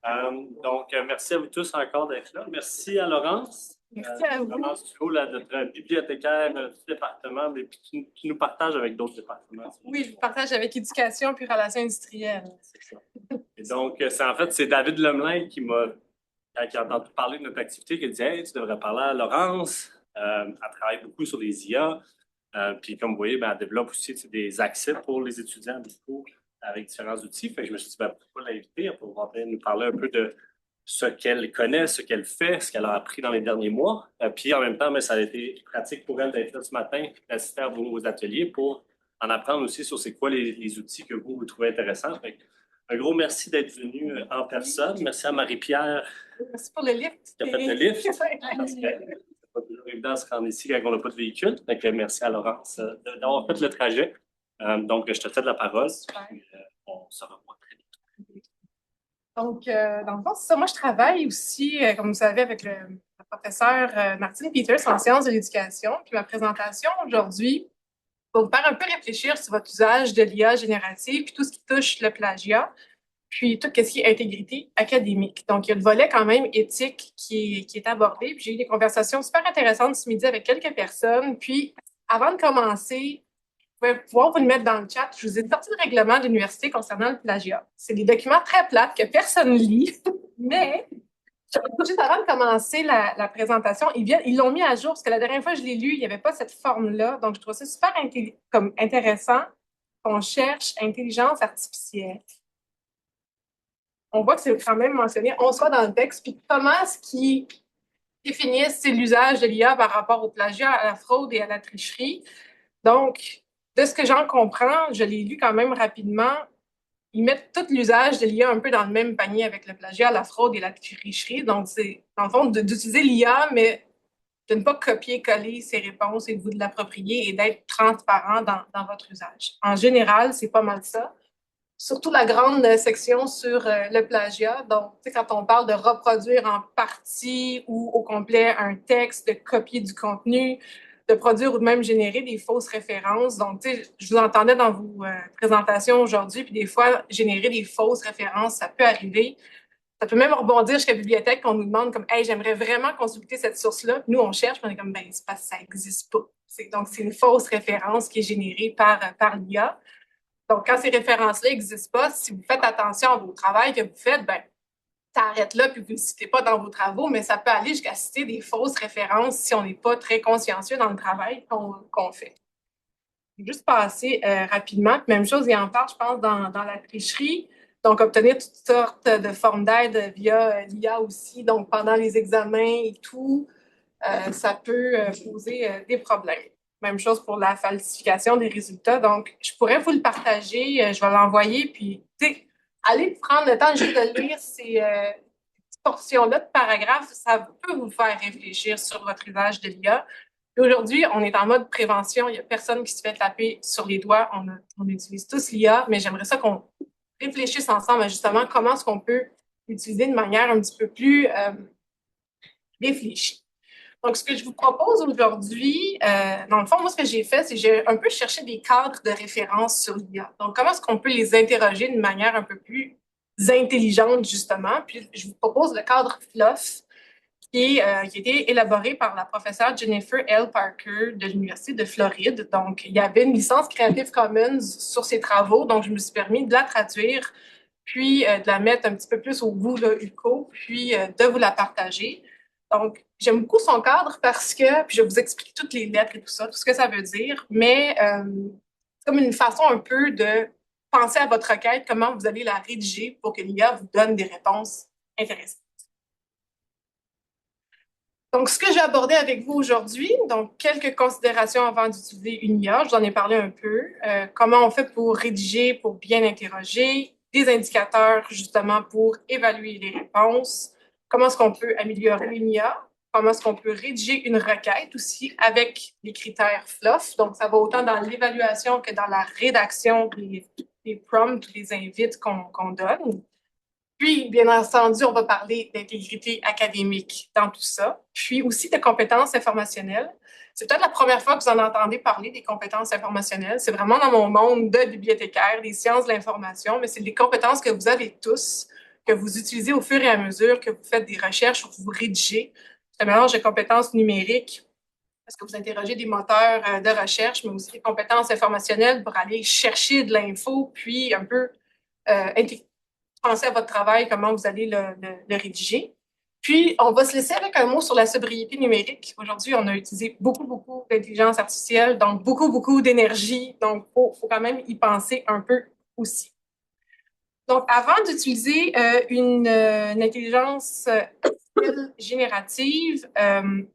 Merci à vous tous encore d'être là. Merci à Laurence. Merci à vous. Vraiment, c'est cool, là, notre bibliothécaire du département, mais puis qui nous partage avec d'autres départements. Oui, je partage avec éducation puis relations industrielles. C'est ça. Et donc, c'est David Lemelin qui a entendu parler de notre activité, qui a dit Hey, tu devrais parler à Laurence. Elle travaille beaucoup sur les IA. Puis, comme vous voyez, elle développe aussi des accès pour les étudiants, du coup, avec différents outils. Fait que je me suis dit, pourquoi l'inviter pour venir nous parler un peu de ce qu'elle connaît, ce qu'elle fait, ce qu'elle a appris dans les derniers mois. Puis, en même temps, ça a été pratique pour elle d'être là ce matin, d'assister à vos ateliers pour en apprendre aussi sur c'est quoi les outils que vous trouvez intéressants. Fait que, un gros merci d'être venu en personne. Merci à Marie-Pierre. Merci pour le lift. Qui a fait le lift. C'est pas toujours évident de se rendre ici quand on n'a pas de véhicule. Donc, merci à Laurence d'avoir fait le trajet. Donc, je te cède la parole. Puis, on se revoit très vite. Donc, dans le fond, c'est ça. Moi, je travaille aussi, comme vous savez, avec le professeur Martine Peters en sciences de l'éducation. Puis ma présentation aujourd'hui va vous faire un peu réfléchir sur votre usage de l'IA générative, puis tout ce qui touche le plagiat, puis tout ce qui est intégrité académique. Donc, il y a le volet quand même éthique qui est abordé. Puis j'ai eu des conversations super intéressantes ce midi avec quelques personnes. Puis, avant de commencer, vous pouvez pouvoir vous le mettre dans le chat. Je vous ai sorti le règlement de l'université concernant le plagiat. C'est des documents très plates que personne ne lit, mais juste avant de commencer la présentation, ils l'ont mis à jour parce que la dernière fois que je l'ai lu, il n'y avait pas cette forme-là. Donc, je trouve ça super intéressant qu'on cherche intelligence artificielle. On voit que c'est quand même mentionné, on soit dans le texte, puis comment est-ce qu'ils définissent c'est l'usage de l'IA par rapport au plagiat, à la fraude et à la tricherie. Donc, de ce que j'en comprends, je l'ai lu quand même rapidement, ils mettent tout l'usage de l'IA un peu dans le même panier avec le plagiat, la fraude et la tricherie. Donc, c'est, dans le fond, d'utiliser l'IA, mais de ne pas copier-coller ses réponses et de vous de l'approprier et d'être transparent dans votre usage. En général, c'est pas mal ça. Surtout la grande section sur le plagiat. Donc, tu sais, quand on parle de reproduire en partie ou au complet un texte, de copier du contenu, de produire ou de même générer des fausses références. Donc, tu sais, je vous entendais dans vos présentations aujourd'hui, puis des fois, générer des fausses références, ça peut arriver. Ça peut même rebondir jusqu'à la bibliothèque qu'on nous demande comme « Hey, j'aimerais vraiment consulter cette source-là. » Nous, on cherche, puis on est comme « Ben, c'est parce que ça n'existe pas. » Donc, c'est une fausse référence qui est générée par l'IA. Donc, quand ces références-là n'existent pas, si vous faites attention au travail que vous faites, ben, ça arrête là, puis vous ne le citez pas dans vos travaux, mais ça peut aller jusqu'à citer des fausses références si on n'est pas très consciencieux dans le travail qu'on fait. Je vais juste passer rapidement. Même chose, il en parle, je pense, dans la tricherie. Donc, obtenir toutes sortes de formes d'aide via l'IA aussi. Donc, pendant les examens et tout, ça peut poser des problèmes. Même chose pour la falsification des résultats. Donc, je pourrais vous le partager, je vais l'envoyer, puis, tu sais, allez prendre le temps juste de lire ces portions-là de paragraphes. Ça peut vous faire réfléchir sur votre usage de l'IA. Aujourd'hui, on est en mode prévention. Il n'y a personne qui se fait taper sur les doigts. On utilise tous l'IA, mais j'aimerais ça qu'on réfléchisse ensemble à justement comment est-ce qu'on peut l'utiliser de manière un petit peu plus réfléchie. Donc, ce que je vous propose aujourd'hui, dans le fond, moi, ce que j'ai fait, c'est que j'ai un peu cherché des cadres de référence sur l'IA. Donc, comment est-ce qu'on peut les interroger d'une manière un peu plus intelligente, justement? Puis, je vous propose le cadre FLUF, qui a été élaboré par la professeure Jennifer L. Parker de l'Université de Floride. Donc, il y avait une licence Creative Commons sur ses travaux, donc je me suis permis de la traduire, puis de la mettre un petit peu plus au goût de UCO, puis de vous la partager. Donc, j'aime beaucoup son cadre parce que, puis je vais vous expliquer toutes les lettres et tout ça, tout ce que ça veut dire, mais c'est comme une façon un peu de penser à votre requête, comment vous allez la rédiger pour que l'IA vous donne des réponses intéressantes. Donc, ce que j'ai abordé avec vous aujourd'hui, donc quelques considérations avant d'utiliser une IA, je vous en ai parlé un peu. Comment on fait pour rédiger, pour bien interroger, des indicateurs justement pour évaluer les réponses, comment est-ce qu'on peut améliorer une IA, comment est-ce qu'on peut rédiger une requête aussi avec les critères FLUF. Donc, ça va autant dans l'évaluation que dans la rédaction des prompts, les invites qu'on donne. Puis, bien entendu, on va parler d'intégrité académique dans tout ça, puis aussi de compétences informationnelles. C'est peut-être la première fois que vous en entendez parler des compétences informationnelles. C'est vraiment dans mon monde de bibliothécaire, des sciences de l'information, mais c'est des compétences que vous avez tous. que vous utilisez au fur et à mesure que vous faites des recherches ou que vous rédigez. C'est un mélange de compétences numériques parce que vous interrogez des moteurs de recherche, mais aussi des compétences informationnelles pour aller chercher de l'info, puis un peu penser à votre travail, comment vous allez le rédiger. Puis, on va se laisser avec un mot sur la sobriété numérique. Aujourd'hui, on a utilisé beaucoup d'intelligence artificielle, donc beaucoup d'énergie. Donc, faut quand même y penser un peu aussi. Donc, avant d'utiliser une intelligence générative, il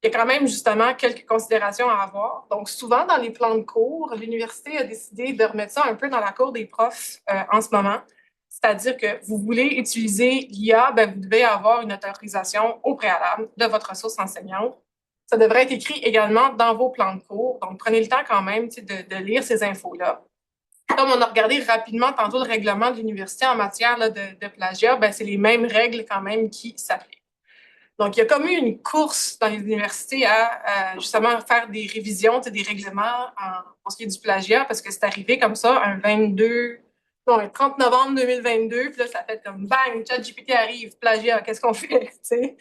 y a quand même justement quelques considérations à avoir. Donc, souvent dans les plans de cours, l'université a décidé de remettre ça un peu dans la cour des profs en ce moment. C'est-à-dire que vous voulez utiliser l'IA, ben, vous devez avoir une autorisation au préalable de votre ressource enseignante. Ça devrait être écrit également dans vos plans de cours. Donc, prenez le temps quand même de lire ces infos-là. Comme on a regardé rapidement tantôt le règlement de l'université en matière là, de plagiat, ben, c'est les mêmes règles quand même qui s'appliquent. Donc, il y a comme eu une course dans les universités à justement faire des révisions, des règlements en ce qui est du plagiat, parce que c'est arrivé comme ça un 30 novembre 2022, puis là, ça fait comme bang, ChatGPT arrive, plagiat, qu'est-ce qu'on fait? T'sais?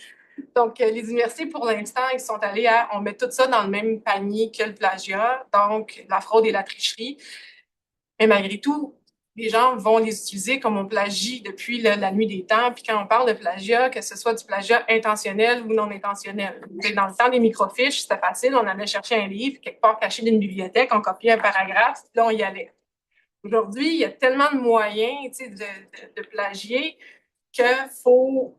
Donc, les universités, pour l'instant, ils sont allés on met tout ça dans le même panier que le plagiat, donc la fraude et la tricherie. Mais malgré tout, les gens vont les utiliser comme on plagie depuis la nuit des temps. Puis quand on parle de plagiat, que ce soit du plagiat intentionnel ou non intentionnel. Dans le temps des microfiches, c'était facile. On allait chercher un livre, quelque part caché d'une bibliothèque, on copiait un paragraphe, puis là, on y allait. Aujourd'hui, il y a tellement de moyens de plagier qu'il faut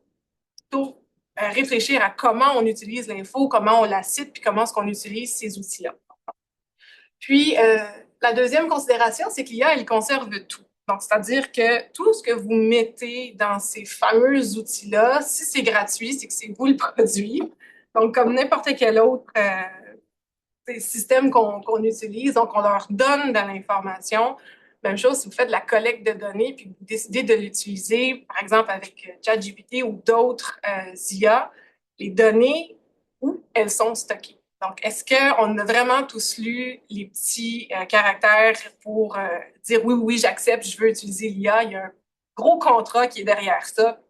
plutôt réfléchir à comment on utilise l'info, comment on la cite, puis comment est-ce qu'on utilise ces outils-là. Puis, la deuxième considération, c'est que l'IA, elle conserve tout. Donc, c'est-à-dire que tout ce que vous mettez dans ces fameux outils-là, si c'est gratuit, c'est que c'est vous le produit. Donc, comme n'importe quel autre système qu'on utilise, donc on leur donne de l'information. Même chose si vous faites de la collecte de données puis vous décidez de l'utiliser, par exemple avec ChatGPT ou d'autres IA, les données, où elles sont stockées. Donc, est-ce qu'on a vraiment tous lu les petits caractères pour dire oui, j'accepte, je veux utiliser l'IA? Il y a un gros contrat qui est derrière ça.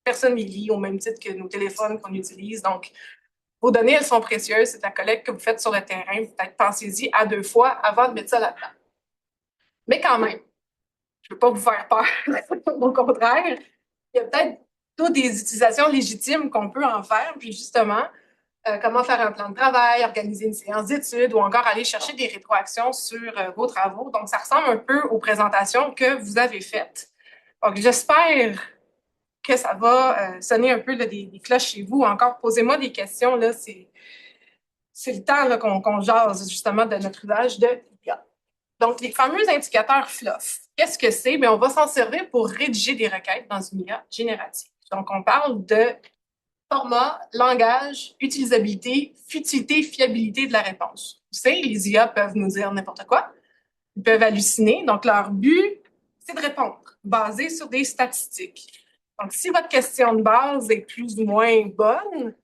Personne ne les lit au même titre que nos téléphones qu'on utilise. Donc, vos données, elles sont précieuses. C'est la collecte que vous faites sur le terrain. Peut-être pensez-y à 2 fois avant de mettre ça là-dedans. Mais quand même, je ne veux pas vous faire peur. Au contraire, il y a peut-être toutes des utilisations légitimes qu'on peut en faire. Puis justement, comment faire un plan de travail, organiser une séance d'études ou encore aller chercher des rétroactions sur vos travaux. Donc, ça ressemble un peu aux présentations que vous avez faites. Donc, j'espère que ça va sonner un peu là, des cloches chez vous. Encore, posez-moi des questions. Là, c'est le temps qu'on jase justement de notre usage de l'IA. Donc, les fameux indicateurs FLOF. Qu'est-ce que c'est? Bien, on va s'en servir pour rédiger des requêtes dans une IA générative. Donc, on parle de format, langage, utilisabilité, futilité, fiabilité de la réponse. Vous savez, les IA peuvent nous dire n'importe quoi. Ils peuvent halluciner. Donc, leur but, c'est de répondre, basé sur des statistiques. Donc, si votre question de base est plus ou moins bonne,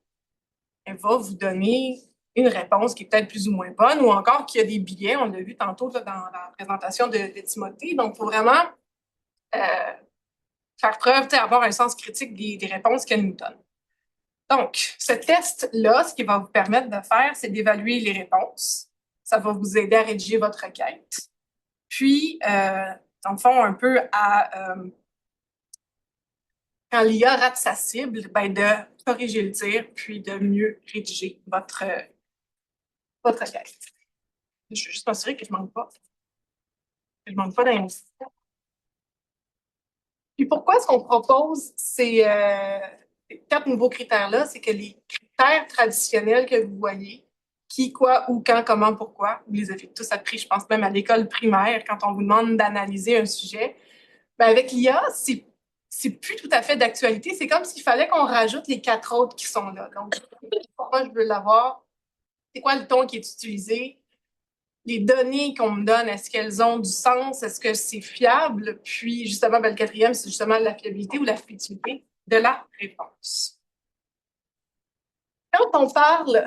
elle va vous donner une réponse qui est peut-être plus ou moins bonne ou encore qu'il y a des biais. On l'a vu tantôt là, dans la présentation de Timothée. Donc, il faut vraiment faire preuve, avoir un sens critique des réponses qu'elle nous donne. Donc, ce test-là, ce qui va vous permettre de faire, c'est d'évaluer les réponses. Ça va vous aider à rédiger votre requête. Puis, dans le fond, un peu quand l'IA rate sa cible, ben de corriger le tir, puis de mieux rédiger votre requête. Je veux juste m'assurer que je ne manque pas. Que je ne manque pas d'infos. Puis pourquoi est-ce qu'on propose ces 4 nouveaux critères-là? C'est que les critères traditionnels que vous voyez, qui, quoi, où, quand, comment, pourquoi, vous les avez tous appris, je pense même à l'école primaire, quand on vous demande d'analyser un sujet. Ben avec l'IA, c'est plus tout à fait d'actualité. C'est comme s'il fallait qu'on rajoute les 4 autres qui sont là. Donc, pourquoi je veux l'avoir? C'est quoi le ton qui est utilisé? Les données qu'on me donne, est-ce qu'elles ont du sens? Est-ce que c'est fiable? Puis, justement, ben, le quatrième, c'est justement la fiabilité ou la futilité de la réponse. Quand on parle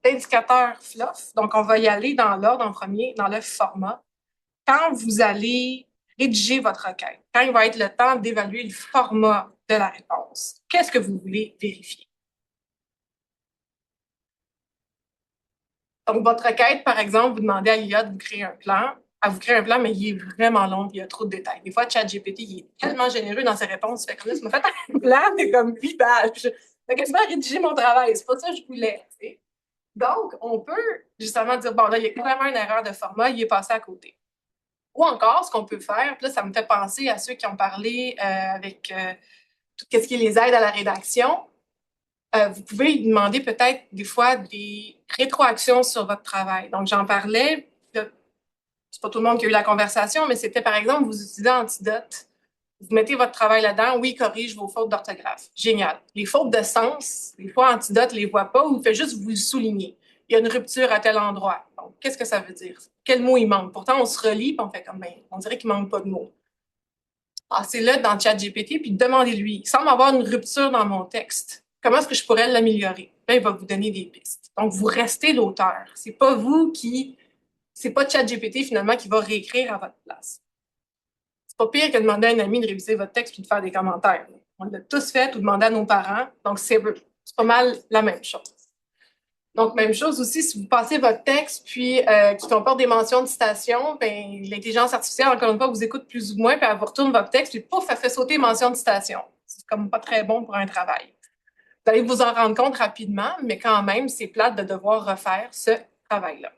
d'indicateurs FLOF, donc on va y aller dans l'ordre en premier, dans le format. Quand vous allez rédiger votre requête, quand il va être le temps d'évaluer le format de la réponse, qu'est-ce que vous voulez vérifier? Donc, votre requête, par exemple, vous demandez à l'IA de vous créer un plan. Elle vous crée un plan, mais il est vraiment long, il y a trop de détails. Des fois, ChatGPT, il est tellement généreux dans ses réponses. Fait comme là, tu m'as fait un plan, c'est comme 8 pages. Fait quasiment rédiger mon travail. C'est pas ça que je voulais. T'sais. Donc, on peut justement dire, bon, là, il y a vraiment une erreur de format, il est passé à côté. Ou encore, ce qu'on peut faire, puis là, ça me fait penser à ceux qui ont parlé avec tout ce qui les aide à la rédaction. Vous pouvez lui demander peut-être des fois des rétroactions sur votre travail. Donc, j'en parlais, c'est pas tout le monde qui a eu la conversation, mais c'était par exemple, vous utilisez Antidote, vous mettez votre travail là-dedans, oui, il corrige vos fautes d'orthographe. Génial. Les fautes de sens, des fois, Antidote ne les voit pas ou il fait juste vous le souligner. Il y a une rupture à tel endroit. Donc, qu'est-ce que ça veut dire? Quel mot il manque? Pourtant, on se relit et on fait comme, ben, on dirait qu'il ne manque pas de mots. Passez-le dans ChatGPT puis demandez-lui, il semble avoir une rupture dans mon texte. Comment est-ce que je pourrais l'améliorer? Là, il va vous donner des pistes. Donc, vous restez l'auteur. C'est pas ChatGPT finalement qui va réécrire à votre place. C'est pas pire que de demander à un ami de réviser votre texte puis de faire des commentaires. On l'a tous fait ou demander à nos parents. Donc, c'est pas mal la même chose. Donc, même chose aussi, si vous passez votre texte puis qui comporte des mentions de citation, ben, l'intelligence artificielle, encore une fois, vous écoute plus ou moins, puis elle vous retourne votre texte, puis pouf, elle fait sauter mention de citation. C'est comme pas très bon pour un travail. Vous allez vous en rendre compte rapidement, mais quand même, c'est plate de devoir refaire ce travail-là.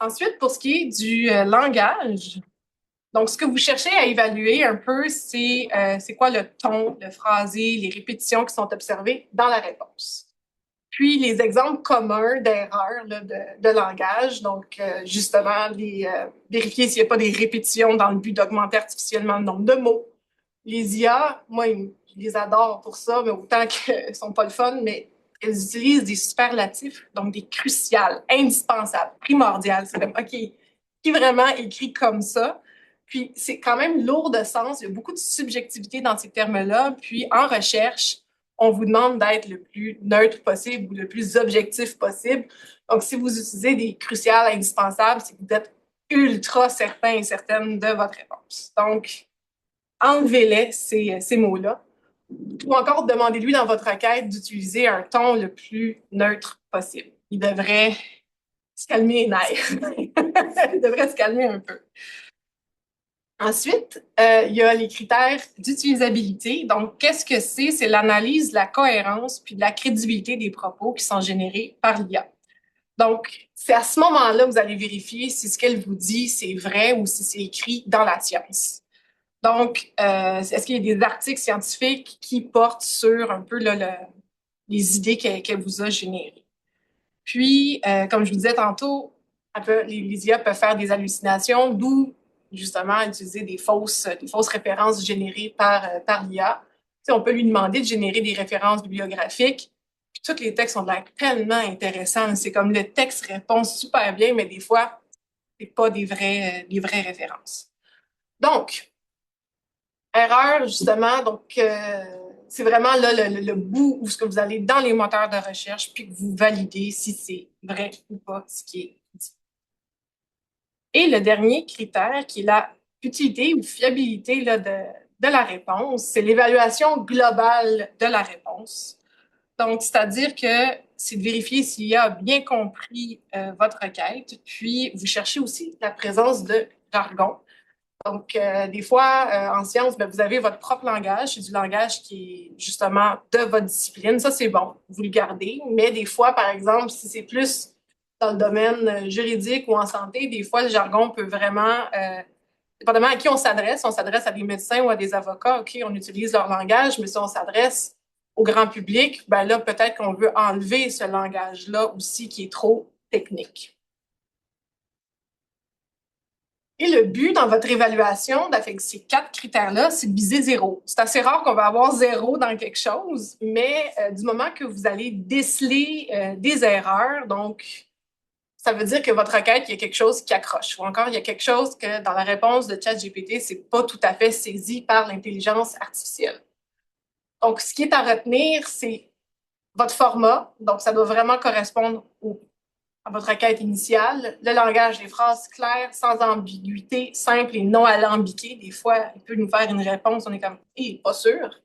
Ensuite, pour ce qui est du langage, donc ce que vous cherchez à évaluer un peu, c'est quoi le ton, le phrasé, les répétitions qui sont observées dans la réponse. Puis les exemples communs d'erreurs de langage, donc justement, vérifier s'il n'y a pas des répétitions dans le but d'augmenter artificiellement le nombre de mots. Les IA, moi, je les adore pour ça, mais autant qu'elles ne sont pas le fun, mais elles utilisent des superlatifs, donc des cruciales, indispensables, primordiales. C'est comme, OK, qui vraiment écrit comme ça? Puis c'est quand même lourd de sens, il y a beaucoup de subjectivité dans ces termes-là. Puis en recherche, on vous demande d'être le plus neutre possible ou le plus objectif possible. Donc, si vous utilisez des cruciales indispensables, c'est que vous êtes ultra certain et certaine de votre réponse. Donc, enlevez-les, ces mots-là. Ou encore, demandez-lui dans votre requête d'utiliser un ton le plus neutre possible. Il devrait se calmer les nerfs. Il devrait se calmer un peu. Ensuite, il y a les critères d'utilisabilité. Donc, qu'est-ce que c'est? C'est l'analyse de la cohérence puis de la crédibilité des propos qui sont générés par l'IA. Donc, c'est à ce moment-là que vous allez vérifier si ce qu'elle vous dit, c'est vrai ou si c'est écrit dans la science. Donc, est-ce qu'il y a des articles scientifiques qui portent sur un peu les idées qu'elle vous a générées? Puis, comme je vous disais tantôt, les IA peuvent faire des hallucinations, d'où justement utiliser des fausses références générées par l'IA. Tu sais, on peut lui demander de générer des références bibliographiques. Puis tous les textes ont l'air tellement intéressants. C'est comme le texte répond super bien, mais des fois, c'est pas des vraies références. Donc, erreur, justement, donc c'est vraiment là le bout où ce que vous allez dans les moteurs de recherche puis que vous validez si c'est vrai ou pas ce qui est dit. Et le dernier critère qui est la utilité ou fiabilité là, de la réponse, c'est l'évaluation globale de la réponse. Donc, c'est-à-dire que c'est de vérifier s'il y a bien compris votre requête, puis vous cherchez aussi la présence de jargon. Donc, des fois, en sciences, ben, vous avez votre propre langage. C'est du langage qui est justement de votre discipline. Ça, c'est bon, vous le gardez. Mais des fois, par exemple, si c'est plus dans le domaine juridique ou en santé, des fois, le jargon peut vraiment, dépendamment à qui on s'adresse à des médecins ou à des avocats, OK, on utilise leur langage, mais si on s'adresse au grand public, ben là, peut-être qu'on veut enlever ce langage-là aussi qui est trop technique. Et le but dans votre évaluation avec ces 4 critères-là, c'est de viser 0. C'est assez rare qu'on va avoir 0 dans quelque chose, mais du moment que vous allez déceler des erreurs, donc ça veut dire que votre requête, il y a quelque chose qui accroche. Ou encore, il y a quelque chose que dans la réponse de ChatGPT, c'est pas tout à fait saisi par l'intelligence artificielle. Donc, ce qui est à retenir, c'est votre format. Donc, ça doit vraiment correspondre au à votre requête initiale, le langage des phrases claires, sans ambiguïté, simple et non alambiqué. Des fois, il peut nous faire une réponse, on est comme, pas sûr.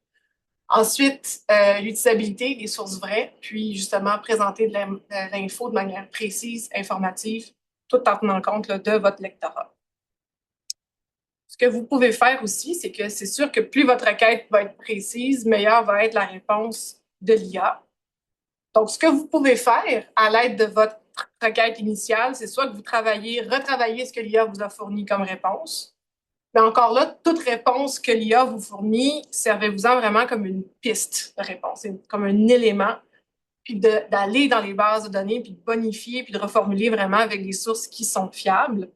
Ensuite, l'utilisabilité des sources vraies, puis justement présenter de l'info de manière précise, informative, tout en tenant compte là, de votre lectorat. Ce que vous pouvez faire aussi, c'est que c'est sûr que plus votre requête va être précise, meilleure va être la réponse de l'IA. Donc, ce que vous pouvez faire à l'aide de votre requête initiale, c'est soit que vous retravaillez ce que l'IA vous a fourni comme réponse, mais encore là, toute réponse que l'IA vous fournit, servez-vous-en vraiment comme une piste de réponse, comme un élément, puis d'aller dans les bases de données, puis de bonifier, puis de reformuler vraiment avec des sources qui sont fiables,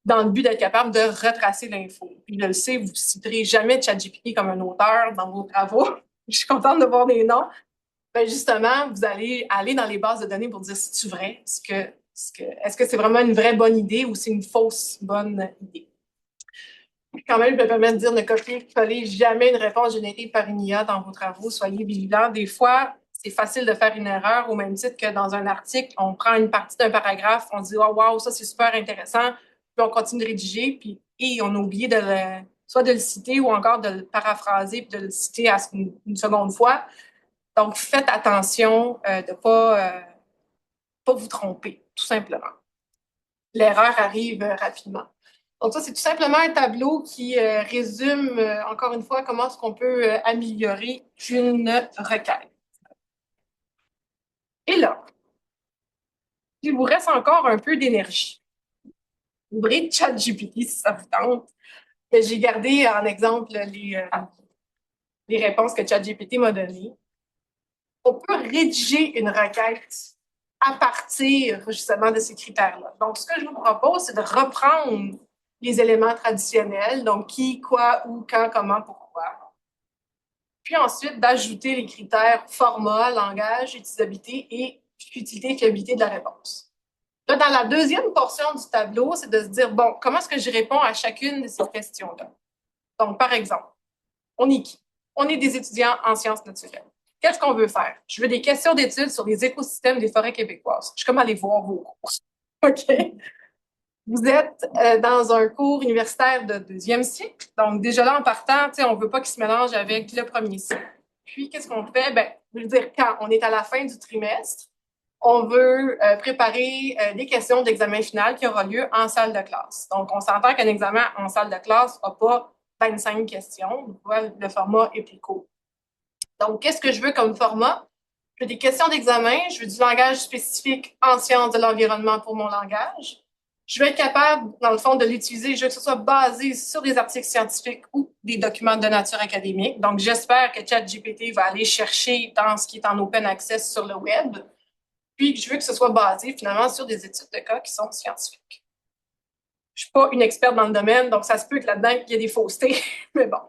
dans le but d'être capable de retracer l'info. Puis je le sais, vous ne citerez jamais ChatGPT comme un auteur dans vos travaux. Je suis contente de voir des noms. Ben justement, vous allez aller dans les bases de données pour dire si c'est vrai, est-ce que c'est vraiment une vraie bonne idée ou c'est une fausse bonne idée. Quand même, je me permets de dire, ne copiez-collez jamais une réponse générée par une IA dans vos travaux. Soyez vigilants. Des fois, c'est facile de faire une erreur au même titre que dans un article, on prend une partie d'un paragraphe, on dit « Oh, wow, ça c'est super intéressant », puis on continue de rédiger, puis on a oublié soit de le citer ou encore de le paraphraser puis de le citer une seconde fois. Donc, faites attention de ne pas vous tromper, tout simplement. L'erreur arrive rapidement. Donc, ça, c'est tout simplement un tableau qui résume, encore une fois, comment est-ce qu'on peut améliorer une requête. Et là, il vous reste encore un peu d'énergie. Ouvrez ChatGPT si ça vous tente. J'ai gardé en exemple les réponses que ChatGPT m'a données. On peut rédiger une requête à partir justement de ces critères-là. Donc, ce que je vous propose, c'est de reprendre les éléments traditionnels, donc qui, quoi, où, quand, comment, pourquoi. Puis ensuite, d'ajouter les critères format, langage, utilisabilité et utilité et fiabilité de la réponse. Là, dans la deuxième portion du tableau, c'est de se dire, bon, comment est-ce que je réponds à chacune de ces questions-là? Donc, par exemple, on est qui? On est des étudiants en sciences naturelles. Qu'est-ce qu'on veut faire? Je veux des questions d'études sur les écosystèmes des forêts québécoises. Je suis comme aller voir vos cours. OK? Vous êtes dans un cours universitaire de deuxième cycle. Donc, déjà là, en partant, on ne veut pas qu'il se mélange avec le premier cycle. Puis, qu'est-ce qu'on fait? Ben, je veux dire, quand on est à la fin du trimestre, on veut préparer des questions d'examen final qui aura lieu en salle de classe. Donc, on s'entend qu'un examen en salle de classe n'a pas 25 questions. Le format est plus court. Donc, qu'est-ce que je veux comme format? Je veux des questions d'examen, je veux du langage spécifique en sciences de l'environnement pour mon langage. Je veux être capable, dans le fond, de l'utiliser. Je veux que ce soit basé sur des articles scientifiques ou des documents de nature académique. Donc, j'espère que ChatGPT va aller chercher dans ce qui est en open access sur le web. Puis, je veux que ce soit basé finalement sur des études de cas qui sont scientifiques. Je ne suis pas une experte dans le domaine, donc ça se peut que là-dedans, il y ait des faussetés, mais bon.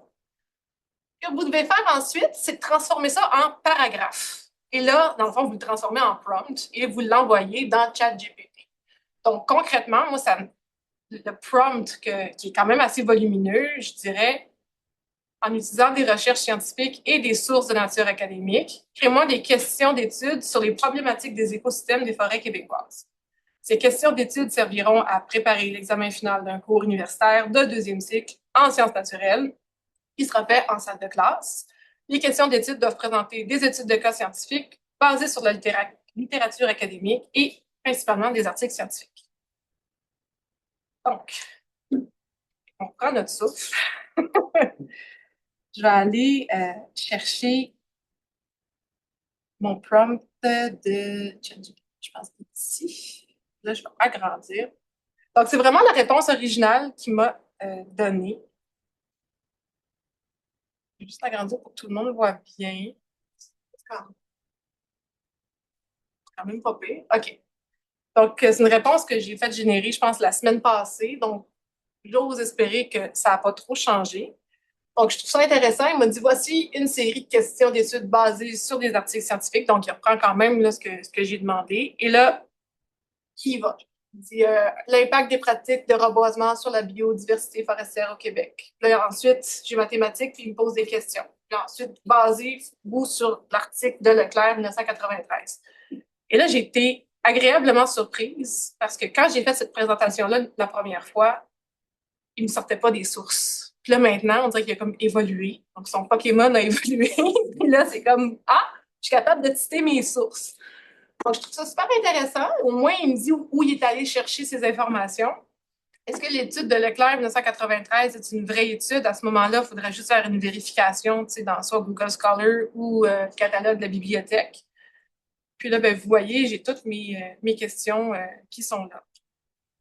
Ce que vous devez faire ensuite, c'est de transformer ça en paragraphe. Et là, dans le fond, vous le transformez en prompt et vous l'envoyez dans ChatGPT. Donc, concrètement, moi, le prompt qui est quand même assez volumineux, je dirais, en utilisant des recherches scientifiques et des sources de nature académique, crée-moi des questions d'études sur les problématiques des écosystèmes des forêts québécoises. Ces questions d'études serviront à préparer l'examen final d'un cours universitaire de deuxième cycle en sciences naturelles qui sera fait en salle de classe. Les questions d'études doivent présenter des études de cas scientifiques basées sur la littérature académique et principalement des articles scientifiques. Donc, on prend notre souffle. Je vais aller chercher mon prompt de ChatGPT. Je pense que c'est ici. Là, je vais agrandir. Donc, c'est vraiment la réponse originale qu'il m'a donnée. Je vais juste agrandir pour que tout le monde voit bien. C'est quand même pas pire. OK. Donc, c'est une réponse que j'ai faite générer, je pense, la semaine passée. Donc, j'ose espérer que ça n'a pas trop changé. Donc, je trouve ça intéressant. Il m'a dit, voici une série de questions d'études basées sur des articles scientifiques. Donc, il reprend quand même là, ce que j'ai demandé. Et là, qui va? Il dit l'impact des pratiques de reboisement sur la biodiversité forestière au Québec. Là, ensuite, j'ai mathématiques, puis il me pose des questions. Puis ensuite, basé ou sur l'article de Leclerc 1993. Et là, j'ai été agréablement surprise parce que quand j'ai fait cette présentation-là la première fois, il ne me sortait pas des sources. Puis là, maintenant, on dirait qu'il a comme évolué. Donc, son Pokémon a évolué. Puis là, c'est comme, ah, je suis capable de citer mes sources. Donc, je trouve ça super intéressant. Au moins, il me dit où il est allé chercher ces informations. Est-ce que l'étude de Leclerc 1993 est une vraie étude? À ce moment-là, il faudrait juste faire une vérification, tu sais, dans soit Google Scholar ou le catalogue de la bibliothèque. Puis là, ben, vous voyez, j'ai toutes mes questions qui sont là.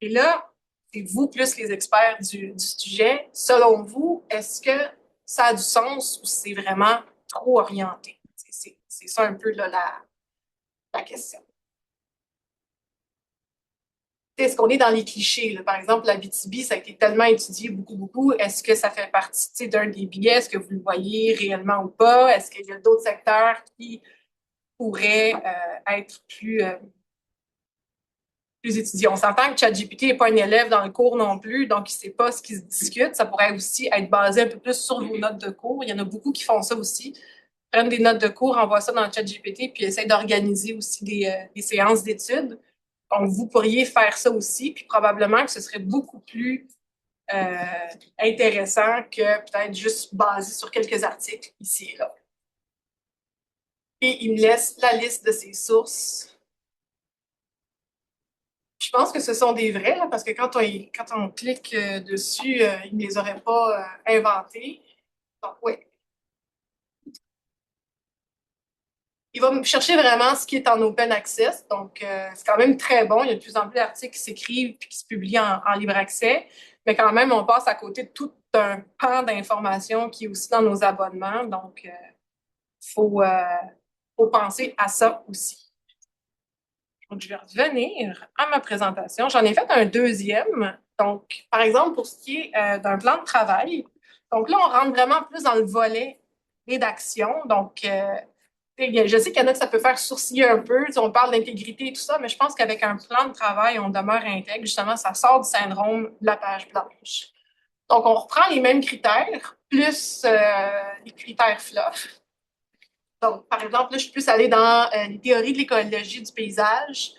Et là, c'est vous plus les experts du sujet. Selon vous, est-ce que ça a du sens ou c'est vraiment trop orienté? C'est ça un peu là, la question. Est-ce qu'on est dans les clichés? Là? Par exemple, la BTB, ça a été tellement étudié beaucoup, beaucoup. Est-ce que ça fait partie d'un des biais? Est-ce que vous le voyez réellement ou pas? Est-ce qu'il y a d'autres secteurs qui pourraient être plus étudiés? On s'entend que ChatGPT n'est pas un élève dans le cours non plus, donc il ne sait pas ce qui se discute. Ça pourrait aussi être basé un peu plus sur vos notes de cours. Il y en a beaucoup qui font ça aussi. Prennent des notes de cours, envoient ça dans le ChatGPT, puis essayent d'organiser aussi des séances d'études. Donc, vous pourriez faire ça aussi, puis probablement que ce serait beaucoup plus euh, intéressant que peut-être juste basé sur quelques articles ici et là. Et il me laisse la liste de ses sources. Je pense que ce sont des vrais, là, parce que quand on clique dessus, il ne les aurait pas inventés. Donc, oui. Il va me chercher vraiment ce qui est en open access. Donc, c'est quand même très bon. Il y a de plus en plus d'articles qui s'écrivent et qui se publient en libre accès. Mais quand même, on passe à côté de tout un pan d'informations qui est aussi dans nos abonnements. Donc, faut penser à ça aussi. Donc, je vais revenir à ma présentation. J'en ai fait un deuxième. Donc, par exemple, pour ce qui est d'un plan de travail. Donc là, on rentre vraiment plus dans le volet rédaction. Donc, je sais qu'il y en a que ça peut faire sourciller un peu. Tu sais, on parle d'intégrité et tout ça, mais je pense qu'avec un plan de travail, on demeure intègre. Justement, ça sort du syndrome de la page blanche. Donc, on reprend les mêmes critères, plus les critères fluff. Donc, par exemple, là, je suis plus allée dans les théories de l'écologie du paysage.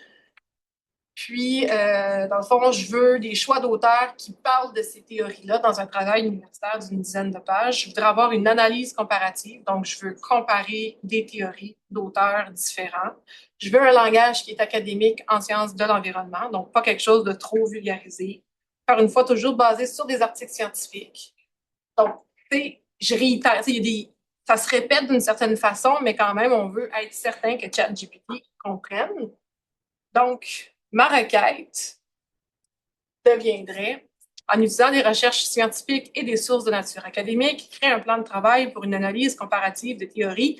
Puis, dans le fond, je veux des choix d'auteurs qui parlent de ces théories-là dans un travail universitaire d'une dizaine de pages. Je voudrais avoir une analyse comparative, donc je veux comparer des théories d'auteurs différents. Je veux un langage qui est académique en sciences de l'environnement, donc pas quelque chose de trop vulgarisé. Encore une fois, toujours basé sur des articles scientifiques. Donc, tu sais, je réitère, il y a ça se répète d'une certaine façon, mais quand même, on veut être certain que ChatGPT comprenne. Donc, ma requête deviendrait, en utilisant des recherches scientifiques et des sources de nature académique, créer un plan de travail pour une analyse comparative de théories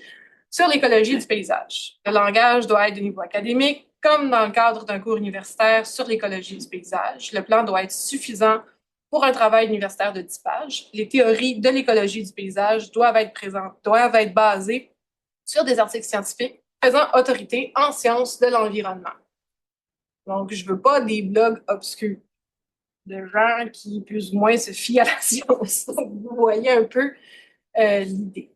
sur l'écologie du paysage. Le langage doit être de niveau académique, comme dans le cadre d'un cours universitaire sur l'écologie du paysage. Le plan doit être suffisant pour un travail universitaire de 10 pages. Les théories de l'écologie du paysage doivent être basées sur des articles scientifiques faisant autorité en sciences de l'environnement. Donc, je veux pas des blogs obscurs de gens qui, plus ou moins, se fient à la science. Donc, vous voyez un peu l'idée.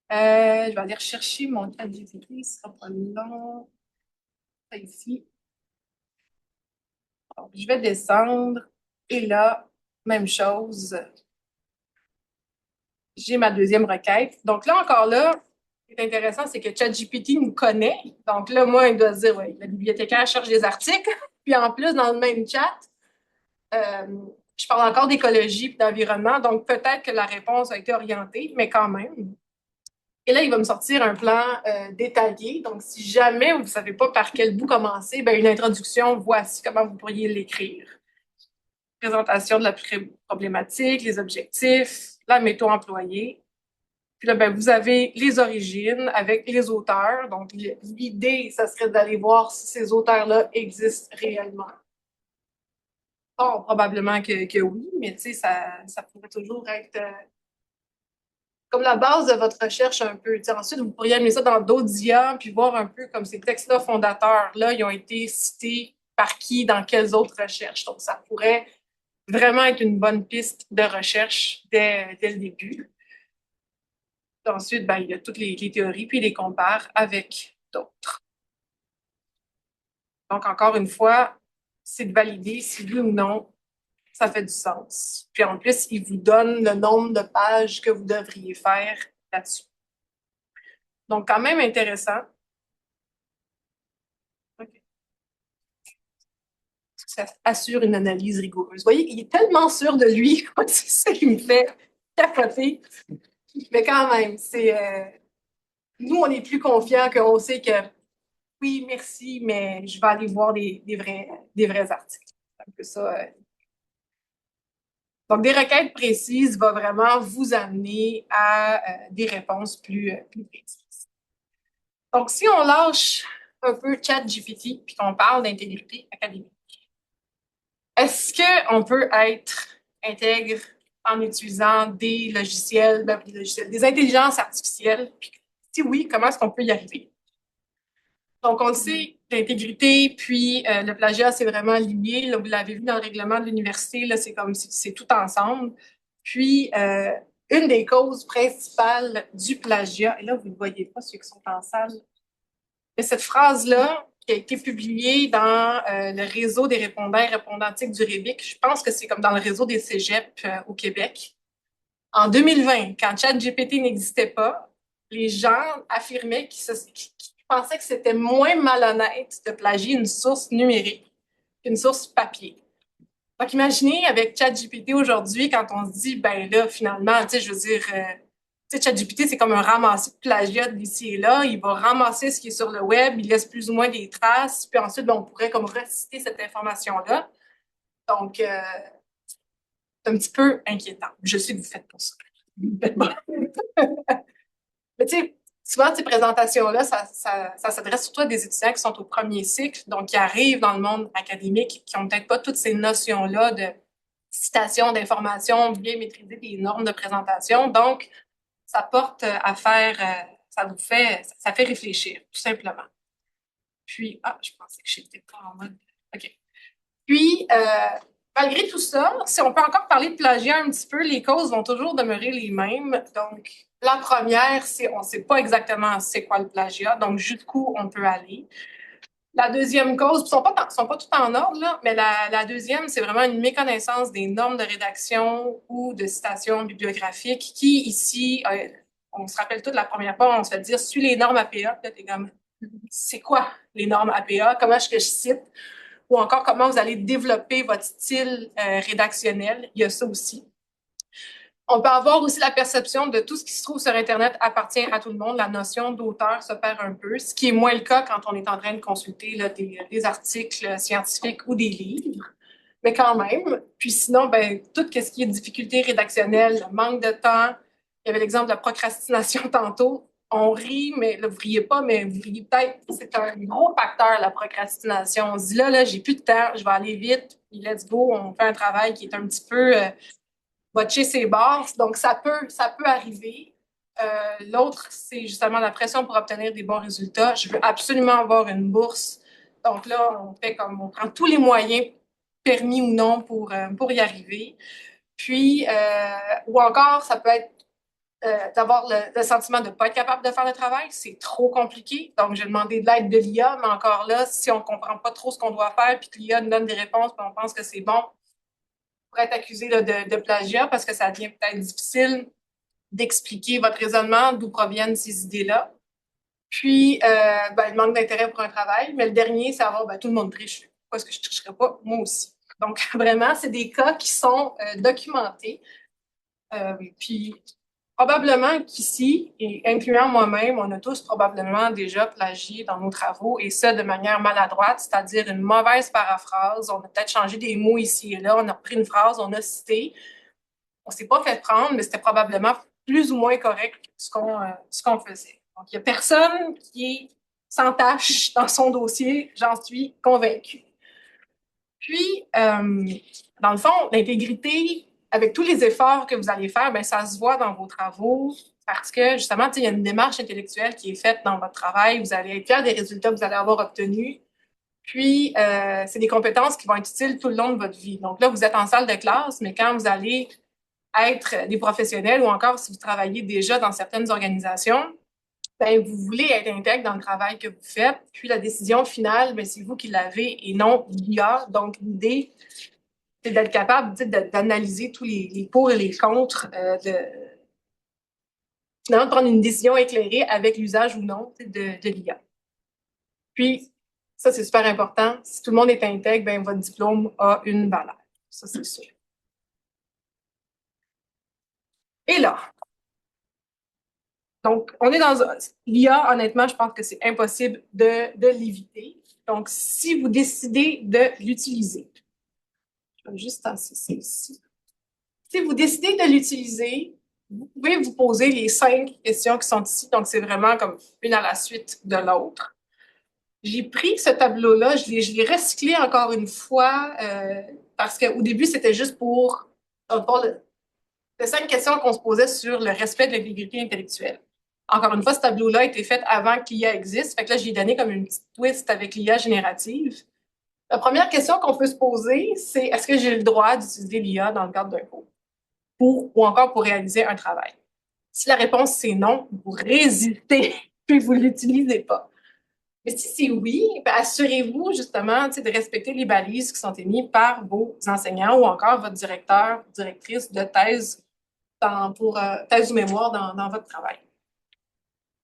Je vais aller rechercher mon chat GPT, ce sera pas long. Ça ici. Donc, je vais descendre. Et là, même chose. J'ai ma deuxième requête. Donc là, encore là, ce qui est intéressant, c'est que ChatGPT nous connaît. Donc là, moi, il doit se dire, oui, la bibliothécaire cherche des articles. Puis en plus, dans le même chat, Euh, je parle encore d'écologie et d'environnement, donc peut-être que la réponse a été orientée, mais quand même. Et là, il va me sortir un plan détaillé. Donc, si jamais vous ne savez pas par quel bout commencer, ben, une introduction, voici comment vous pourriez l'écrire. Présentation de la problématique, les objectifs, la méthode employée. Puis là, ben, vous avez les origines avec les auteurs. Donc, l'idée, ça serait d'aller voir si ces auteurs-là existent réellement. Bon, probablement que oui, mais tu sais, ça pourrait toujours être comme la base de votre recherche un peu. Tu sais, ensuite, vous pourriez amener ça dans d'autres IA, puis voir un peu comme ces textes-là fondateurs-là, ils ont été cités par qui, dans quelles autres recherches. Donc, ça pourrait vraiment être une bonne piste de recherche dès le début. Ensuite, ben, il y a toutes les théories, puis il les compare avec d'autres. Donc, encore une fois, c'est de valider si oui ou non, ça fait du sens. Puis en plus, il vous donne le nombre de pages que vous devriez faire là-dessus. Donc, quand même intéressant. Okay. Ça assure une analyse rigoureuse. Vous voyez, il est tellement sûr de lui, c'est ça qui me fait capoter. Mais quand même, nous, on est plus confiants qu'on sait que oui, merci, mais je vais aller voir des vrais articles. C'est un peu ça. Donc, des requêtes précises vont vraiment vous amener à des réponses plus précises. Donc, si on lâche un peu ChatGPT puis qu'on parle d'intégrité académique, est-ce qu'on peut être intègre en utilisant des logiciels, des intelligences artificielles? Puis, si oui, comment est-ce qu'on peut y arriver? Donc, on le sait, l'intégrité puis le plagiat, c'est vraiment lié. Là, vous l'avez vu dans le règlement de l'université, là, c'est comme si c'est tout ensemble. Puis, une des causes principales du plagiat, et là, vous ne le voyez pas, ceux qui sont en salle, mais cette phrase-là, qui a été publiée dans le réseau des répondants et répondantiques du REBIC, je pense que c'est comme dans le réseau des cégeps au Québec. En 2020, quand ChatGPT n'existait pas, les gens affirmaient qu'ils pensaient que c'était moins malhonnête de plagier une source numérique qu'une source papier. Donc, imaginez avec ChatGPT aujourd'hui, quand on se dit, ben là, finalement, tu sais, je veux dire, tu sais, ChatGPT, c'est comme un ramassis de plagiat d'ici et là. Il va ramasser ce qui est sur le web, il laisse plus ou moins des traces, puis ensuite, ben, on pourrait comme reciter cette information-là. Donc, c'est un petit peu inquiétant. Je sais que vous faites pour ça. Mais tu sais, souvent, ces présentations-là, ça s'adresse surtout à des étudiants qui sont au premier cycle, donc qui arrivent dans le monde académique, qui n'ont peut-être pas toutes ces notions-là de citation, d'information, bien maîtriser des normes de présentation. Donc, ça porte à faire, ça fait réfléchir, tout simplement. Puis, je pensais que j'étais pas en mode. OK. Puis, malgré tout ça, si on peut encore parler de plagiat un petit peu, les causes vont toujours demeurer les mêmes. Donc, la première, c'est on ne sait pas exactement c'est quoi le plagiat, donc jusqu'où on peut aller. La deuxième cause, ils ne sont pas tout en ordre, là, mais la deuxième, c'est vraiment une méconnaissance des normes de rédaction ou de citation bibliographique qui, ici, on se rappelle tout de la première fois, on se fait dire, suis les normes APA. Là, t'es comme, c'est quoi les normes APA? Comment est-ce que je cite? Ou encore comment vous allez développer votre style rédactionnel. Il y a ça aussi. On peut avoir aussi la perception de tout ce qui se trouve sur Internet appartient à tout le monde. La notion d'auteur se perd un peu, ce qui est moins le cas quand on est en train de consulter là, des articles scientifiques ou des livres. Mais quand même. Puis sinon, ben, tout ce qui est difficulté rédactionnelle, manque de temps. Il y avait l'exemple de la procrastination tantôt. On rit, mais là, vous riez pas, mais vous riez peut-être. C'est un gros facteur, la procrastination. On se dit là, j'ai plus de temps, je vais aller vite, puis let's go, on fait un travail qui est un petit peu botcher ses barres. Donc, ça peut arriver. L'autre, c'est justement la pression pour obtenir des bons résultats. Je veux absolument avoir une bourse. Donc là, on prend tous les moyens permis ou non pour y arriver. Puis, ou encore, ça peut être d'avoir le sentiment de ne pas être capable de faire le travail. C'est trop compliqué. Donc, j'ai demandé de l'aide de l'IA, mais encore là, si on ne comprend pas trop ce qu'on doit faire, puis que l'IA nous donne des réponses, puis on pense que c'est bon, pour être accusé là, de plagiat parce que ça devient peut-être difficile d'expliquer votre raisonnement, d'où proviennent ces idées-là. Puis, le manque d'intérêt pour un travail. Mais le dernier, c'est avoir, tout le monde triche. Pourquoi est-ce que je ne tricherais pas? Moi aussi. Donc, vraiment, c'est des cas qui sont documentés. Puis, probablement qu'ici, et incluant moi-même, on a tous probablement déjà plagié dans nos travaux, et ça de manière maladroite, c'est-à-dire une mauvaise paraphrase. On a peut-être changé des mots ici et là, on a repris une phrase, on a cité. On ne s'est pas fait prendre, mais c'était probablement plus ou moins correct ce qu'on faisait. Donc, il n'y a personne qui est sans tâche dans son dossier, j'en suis convaincue. Puis, dans le fond, l'intégrité, avec tous les efforts que vous allez faire, ça se voit dans vos travaux parce que, justement, il y a une démarche intellectuelle qui est faite dans votre travail. Vous allez être fier des résultats que vous allez avoir obtenus. Puis, c'est des compétences qui vont être utiles tout le long de votre vie. Donc là, vous êtes en salle de classe, mais quand vous allez être des professionnels ou encore si vous travaillez déjà dans certaines organisations, ben, vous voulez être intègre dans le travail que vous faites, puis la décision finale, ben, c'est vous qui l'avez et non l'IA. Donc, l'idée, c'est d'être capable d'analyser tous les pour et les contre, finalement, de prendre une décision éclairée avec l'usage ou non de l'IA. Puis, ça, c'est super important. Si tout le monde est intègre, ben, votre diplôme a une valeur. Ça, c'est sûr. Et là, donc, on est dans l'IA, honnêtement, je pense que c'est impossible de l'éviter. Donc, si vous décidez de l'utiliser, je vais juste tasser ça ici. Si vous décidez de l'utiliser, vous pouvez vous poser les 5 questions qui sont ici. Donc, c'est vraiment comme une à la suite de l'autre. J'ai pris ce tableau-là, je l'ai recyclé encore une fois parce qu'au début, c'était juste pour les 5 questions qu'on se posait sur le respect de l'intégrité intellectuelle. Encore une fois, ce tableau-là a été fait avant que l'IA existe. Fait que là, j'ai donné comme une petite twist avec l'IA générative. La première question qu'on peut se poser, c'est est-ce que j'ai le droit d'utiliser l'IA dans le cadre d'un cours ou encore pour réaliser un travail? Si la réponse c'est non, vous résistez puis vous ne l'utilisez pas. Mais si c'est oui, ben assurez-vous justement de respecter les balises qui sont émises par vos enseignants ou encore votre directeur ou directrice de thèse pour thèse ou mémoire dans votre travail.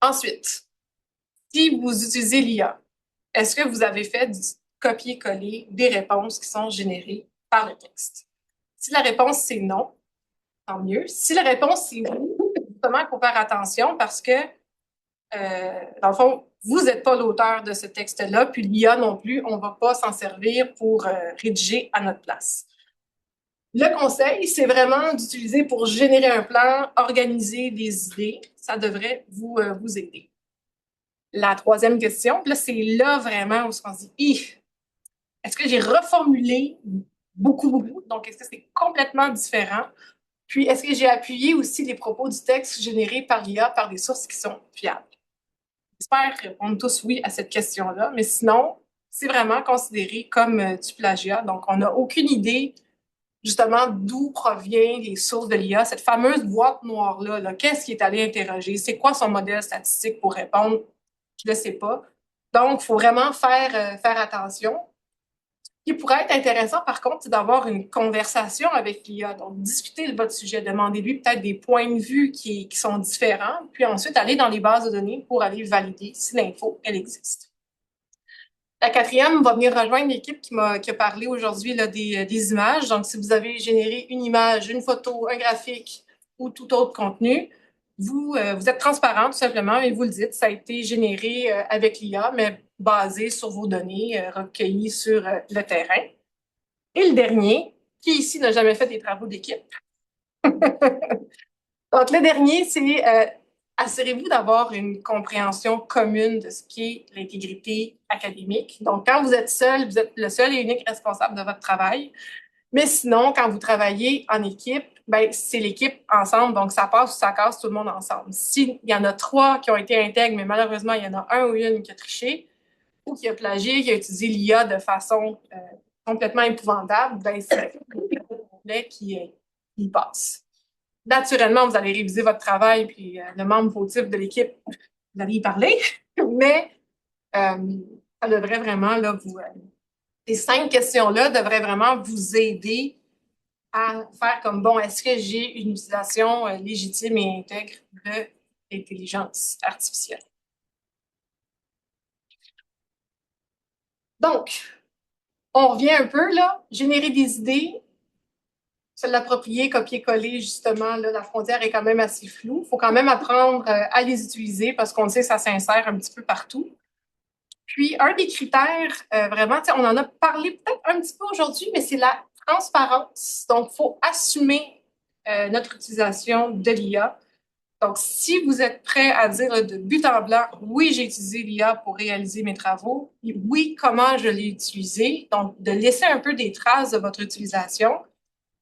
Ensuite, si vous utilisez l'IA, est-ce que vous avez fait du copier-coller des réponses qui sont générées par le texte? Si la réponse c'est non, tant mieux. Si la réponse c'est oui, justement, il faut faire attention parce que, dans le fond, vous n'êtes pas l'auteur de ce texte-là, puis l'IA non plus, on ne va pas s'en servir pour rédiger à notre place. Le conseil, c'est vraiment d'utiliser pour générer un plan, organiser des idées. Ça devrait vous aider. La troisième question, là, c'est là vraiment où on se dit, est-ce que j'ai reformulé beaucoup, beaucoup? Donc, est-ce que c'est complètement différent? Puis, est-ce que j'ai appuyé aussi les propos du texte générés par l'IA par des sources qui sont fiables? J'espère répondre tous oui à cette question-là, mais sinon, c'est vraiment considéré comme du plagiat. Donc, on n'a aucune idée justement d'où proviennent les sources de l'IA, cette fameuse boîte noire-là, là, qu'est-ce qui est allé interroger, c'est quoi son modèle statistique pour répondre, je ne le sais pas. Donc, il faut vraiment faire attention. Ce qui pourrait être intéressant, par contre, c'est d'avoir une conversation avec l'IA. Donc, discuter de votre sujet, demandez-lui peut-être des points de vue qui sont différents, puis ensuite aller dans les bases de données pour aller valider si l'info, elle existe. La quatrième va venir rejoindre l'équipe qui a parlé aujourd'hui des images. Donc, si vous avez généré une image, une photo, un graphique ou tout autre contenu, vous êtes transparent tout simplement et vous le dites, ça a été généré avec l'IA, mais basé sur vos données recueillies sur le terrain. Et le dernier, qui ici n'a jamais fait des travaux d'équipe. Donc, le dernier, c'est assurez-vous d'avoir une compréhension commune de ce qu'est l'intégrité académique. Donc, quand vous êtes seul, vous êtes le seul et unique responsable de votre travail. Mais sinon, quand vous travaillez en équipe, ben, c'est l'équipe ensemble. Donc, ça passe ou ça casse tout le monde ensemble. S'il y en a 3 qui ont été intègres, mais malheureusement, il y en a un ou une qui a triché ou qui a plagié, qui a utilisé l'IA de façon complètement épouvantable, ben, c'est le complet qui passe. Naturellement, vous allez réviser votre travail, puis le membre fautif de l'équipe, vous allez y parler, mais ça devrait vraiment, là, ces 5 questions-là devraient vraiment vous aider à faire comme, bon, est-ce que j'ai une utilisation légitime et intègre de l'intelligence artificielle? Donc, on revient un peu, là, générer des idées, se l'approprier, copier-coller, justement, là, la frontière est quand même assez floue. Il faut quand même apprendre à les utiliser parce qu'on sait que ça s'insère un petit peu partout. Puis, un des critères, vraiment, on en a parlé peut-être un petit peu aujourd'hui, mais c'est la transparence. Donc, il faut assumer notre utilisation de l'IA. Donc, si vous êtes prêt à dire là, de but en blanc, oui, j'ai utilisé l'IA pour réaliser mes travaux, et oui, comment je l'ai utilisé, donc de laisser un peu des traces de votre utilisation,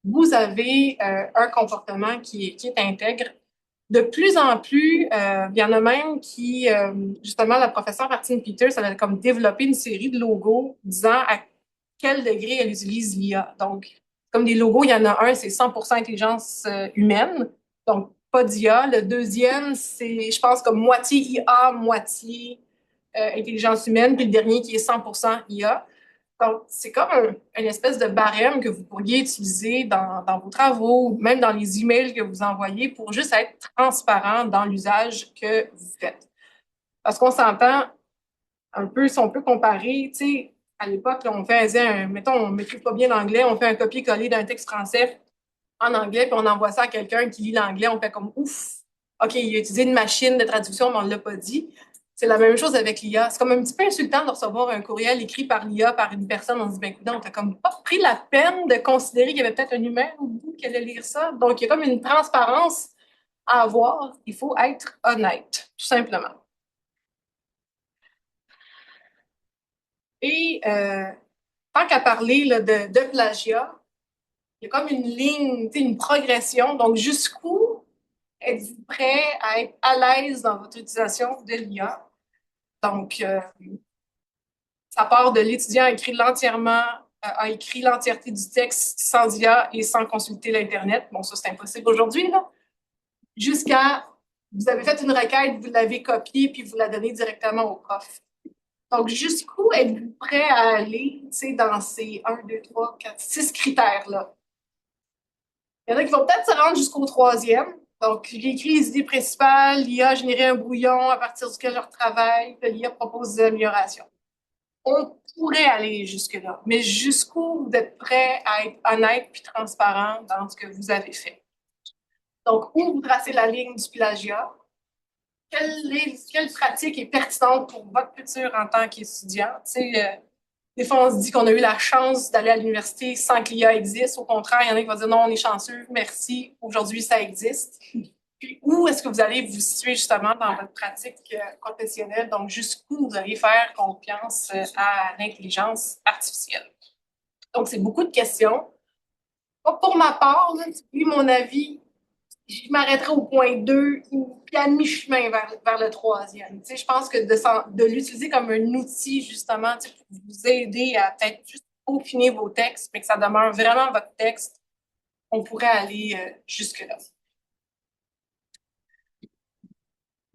vous avez un comportement qui est intègre. De plus en plus, il y en a même qui, justement, la professeure Martine Peters, elle a comme développé une série de logos disant à quel degré elle utilise l'IA. Donc, comme des logos, il y en a un, c'est 100% intelligence humaine. Donc, pas d'IA. Le deuxième, c'est, je pense, comme moitié IA, moitié intelligence humaine, puis le dernier qui est 100% IA. Donc, c'est comme une espèce de barème que vous pourriez utiliser dans vos travaux, ou même dans les emails que vous envoyez pour juste être transparent dans l'usage que vous faites. Parce qu'on s'entend un peu, si on peut comparer, tu sais, à l'époque, là, on faisait mettons, on ne maîtrise pas bien l'anglais, on fait un copier-coller d'un texte français en anglais, puis on envoie ça à quelqu'un qui lit l'anglais, on fait comme ouf, OK, il a utilisé une machine de traduction, mais on ne l'a pas dit. C'est la même chose avec l'IA. C'est comme un petit peu insultant de recevoir un courriel écrit par l'IA, par une personne. On se dit, ben écoute, on t'a comme pas pris la peine de considérer qu'il y avait peut-être un humain au bout qui allait lire ça. Donc, il y a comme une transparence à avoir. Il faut être honnête, tout simplement. Et tant qu'à parler là, de plagiat, il y a comme une ligne, une progression. Donc, jusqu'où êtes-vous prêt à être à l'aise dans votre utilisation de l'IA? Donc, ça part de l'étudiant a écrit l'entièreté du texte sans IA et sans consulter l'Internet. Bon, ça, c'est impossible aujourd'hui, là. Jusqu'à, vous avez fait une requête, vous l'avez copiée, puis vous la donnez directement au prof. Donc, jusqu'où êtes-vous prêt à aller, tu sais, dans ces 1, 2, 3, 4, 6 critères-là? Il y en a qui vont peut-être se rendre jusqu'au troisième. Donc, j'ai écrit les idées principales, l'IA a généré un brouillon à partir duquel je retravaille, puis l'IA propose des améliorations. On pourrait aller jusque-là, mais jusqu'où vous êtes prêt à être honnête puis transparent dans ce que vous avez fait? Donc, où vous tracez la ligne du plagiat? Quelle pratique est pertinente pour votre futur en tant qu'étudiant? Tu sais, des fois, on se dit qu'on a eu la chance d'aller à l'université sans que l'IA existe. Au contraire, il y en a qui vont dire non, on est chanceux, merci, aujourd'hui, ça existe. Puis, où est-ce que vous allez vous situer justement dans votre pratique professionnelle? Donc, jusqu'où vous allez faire confiance à l'intelligence artificielle? Donc, c'est beaucoup de questions. Pour ma part, là, puis mon avis, je m'arrêterai au point 2, puis à mi-chemin vers le troisième. Tu sais, je pense que de l'utiliser comme un outil, justement, tu sais, pour vous aider à peut-être juste peaufiner vos textes, mais que ça demeure vraiment votre texte, on pourrait aller jusque-là.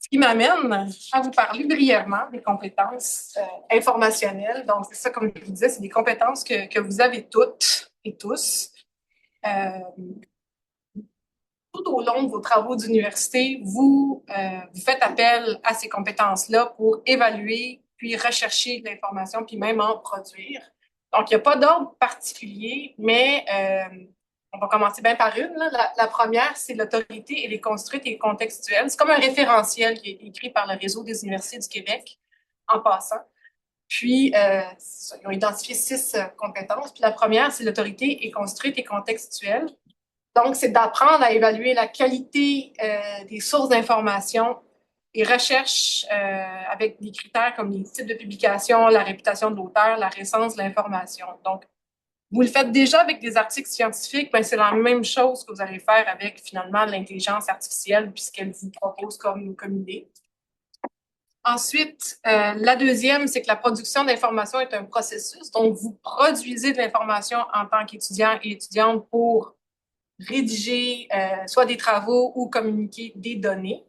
Ce qui m'amène à vous parler brièvement des compétences informationnelles. Donc, c'est ça, comme je vous disais, c'est des compétences que vous avez toutes et tous. Tout au long de vos travaux d'université, vous faites appel à ces compétences-là pour évaluer, puis rechercher de l'information, puis même en produire. Donc, il n'y a pas d'ordre particulier, mais on va commencer bien par une. Là. La première, c'est l'autorité. Elle est construite et contextuelle. C'est comme un référentiel qui est écrit par le Réseau des universités du Québec, en passant. Puis, ils ont identifié 6 compétences. Puis la première, c'est l'autorité est construite et contextuelle. Donc, c'est d'apprendre à évaluer la qualité des sources d'information et recherche avec des critères comme les types de publication, la réputation de l'auteur, la récence de l'information. Donc, vous le faites déjà avec des articles scientifiques, ben c'est la même chose que vous allez faire avec finalement l'intelligence artificielle puisqu'elle vous propose comme idée. Ensuite, la deuxième, c'est que la production d'information est un processus. Donc, vous produisez de l'information en tant qu'étudiant et étudiante pour rédiger soit des travaux ou communiquer des données.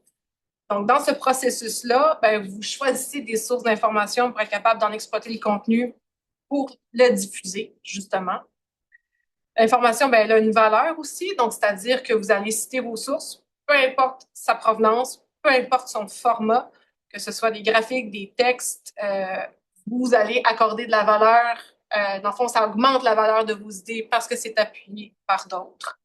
Donc, dans ce processus-là, ben, vous choisissez des sources d'information pour être capable d'en exploiter le contenu pour le diffuser, justement. L'information, ben, elle a une valeur aussi, donc c'est-à-dire que vous allez citer vos sources, peu importe sa provenance, peu importe son format, que ce soit des graphiques, des textes, vous allez accorder de la valeur. Dans le fond, ça augmente la valeur de vos idées parce que c'est appuyé par d'autres.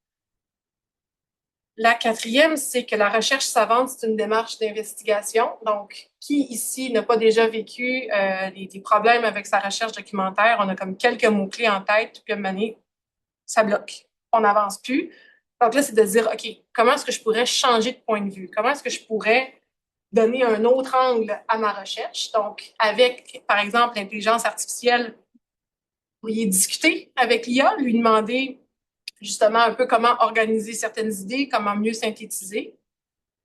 La quatrième, c'est que la recherche savante, c'est une démarche d'investigation. Donc, qui ici n'a pas déjà vécu des problèmes avec sa recherche documentaire? On a comme quelques mots-clés en tête, puis à un moment donné, ça bloque. On n'avance plus. Donc là, c'est de dire, OK, comment est-ce que je pourrais changer de point de vue? Comment est-ce que je pourrais donner un autre angle à ma recherche? Donc, avec, par exemple, l'intelligence artificielle, vous pourriez discuter avec l'IA, lui demander justement un peu comment organiser certaines idées, comment mieux synthétiser.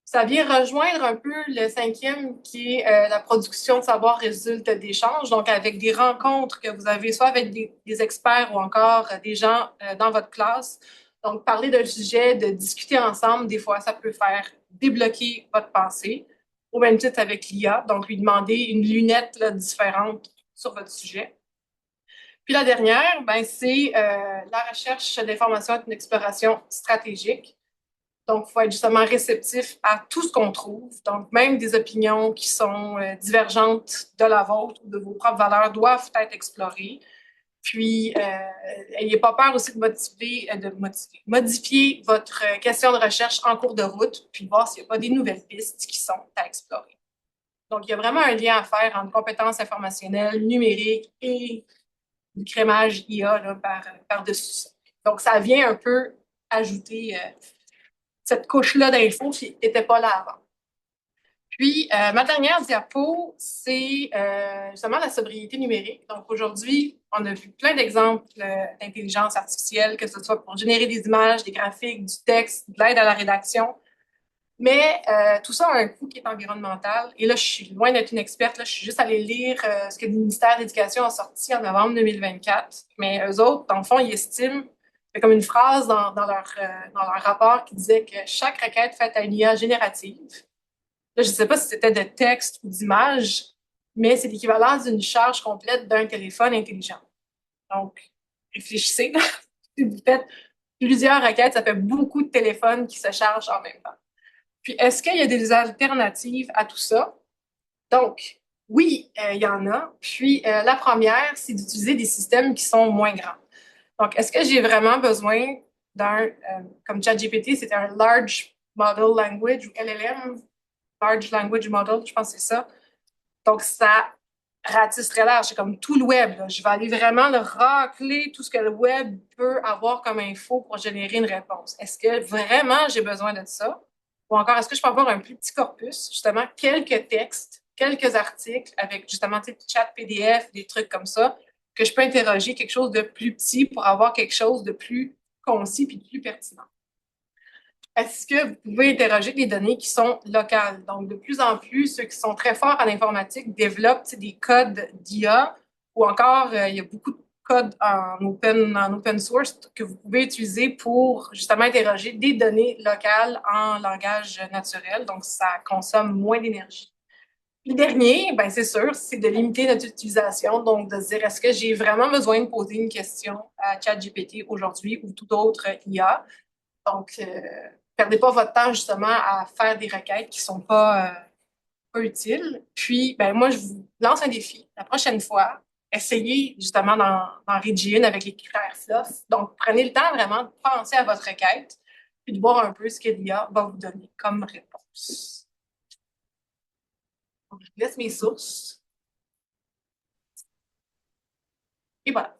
Ça vient rejoindre un peu le cinquième qui est la production de savoir résulte d'échanges, donc avec des rencontres que vous avez soit avec des experts ou encore des gens dans votre classe Donc, parler d'un sujet, de discuter ensemble, des fois, ça peut faire débloquer votre pensée. Au même titre avec l'IA, donc lui demander une lunette là, différente sur votre sujet. Puis la dernière, ben, c'est la recherche d'informations et une exploration stratégique. Donc, il faut être justement réceptif à tout ce qu'on trouve. Donc, même des opinions qui sont divergentes de la vôtre ou de vos propres valeurs doivent être explorées. Puis, n'ayez pas peur aussi modifier votre question de recherche en cours de route, puis voir s'il n'y a pas des nouvelles pistes qui sont à explorer. Donc, il y a vraiment un lien à faire entre compétences informationnelles, numériques et du crémage IA là, par-dessus ça. Donc, ça vient un peu ajouter cette couche-là d'infos qui n'était pas là avant. Puis, ma dernière diapo, c'est justement la sobriété numérique. Donc, aujourd'hui, on a vu plein d'exemples d'intelligence artificielle, que ce soit pour générer des images, des graphiques, du texte, de l'aide à la rédaction. Mais tout ça a un coût qui est environnemental. Et là, je suis loin d'être une experte. Là, je suis juste allée lire ce que le ministère de l'Éducation a sorti en novembre 2024. Mais eux autres, dans le fond, ils estiment, il y a comme une phrase dans leur rapport qui disait que chaque requête faite à une IA générative, là, je ne sais pas si c'était de texte ou d'image, mais c'est l'équivalent d'une charge complète d'un téléphone intelligent. Donc, réfléchissez. Si vous faites plusieurs requêtes, ça fait beaucoup de téléphones qui se chargent en même temps. Puis, est-ce qu'il y a des alternatives à tout ça? Donc, oui, il y en a. Puis, la première, c'est d'utiliser des systèmes qui sont moins grands. Donc, est-ce que j'ai vraiment besoin comme ChatGPT, c'était un Large Model Language ou LLM, Large Language Model, je pense que c'est ça. Donc, ça ratisse très large. C'est comme tout le web, là. Je vais aller vraiment le racler tout ce que le web peut avoir comme info pour générer une réponse. Est-ce que vraiment j'ai besoin de ça? Ou encore, est-ce que je peux avoir un plus petit corpus, justement, quelques textes, quelques articles avec justement des chat PDF, des trucs comme ça, que je peux interroger quelque chose de plus petit pour avoir quelque chose de plus concis puis de plus pertinent. Est-ce que vous pouvez interroger des données qui sont locales? Donc, de plus en plus, ceux qui sont très forts en informatique développent des codes d'IA ou encore, il y a beaucoup de codes en open source que vous pouvez utiliser pour justement interroger des données locales en langage naturel. Donc, ça consomme moins d'énergie. Le dernier, ben, c'est sûr, c'est de limiter notre utilisation. Donc, de se dire, est-ce que j'ai vraiment besoin de poser une question à ChatGPT aujourd'hui ou tout autre IA? Donc, perdez pas votre temps justement à faire des requêtes qui sont pas utiles. Puis, ben moi, je vous lance un défi. La prochaine fois, essayez justement d'en rédiger une avec les critères fluff. Donc, prenez le temps vraiment de penser à votre requête puis de voir un peu ce que l'IA va vous donner comme réponse. Donc, je laisse mes sources. Et voilà.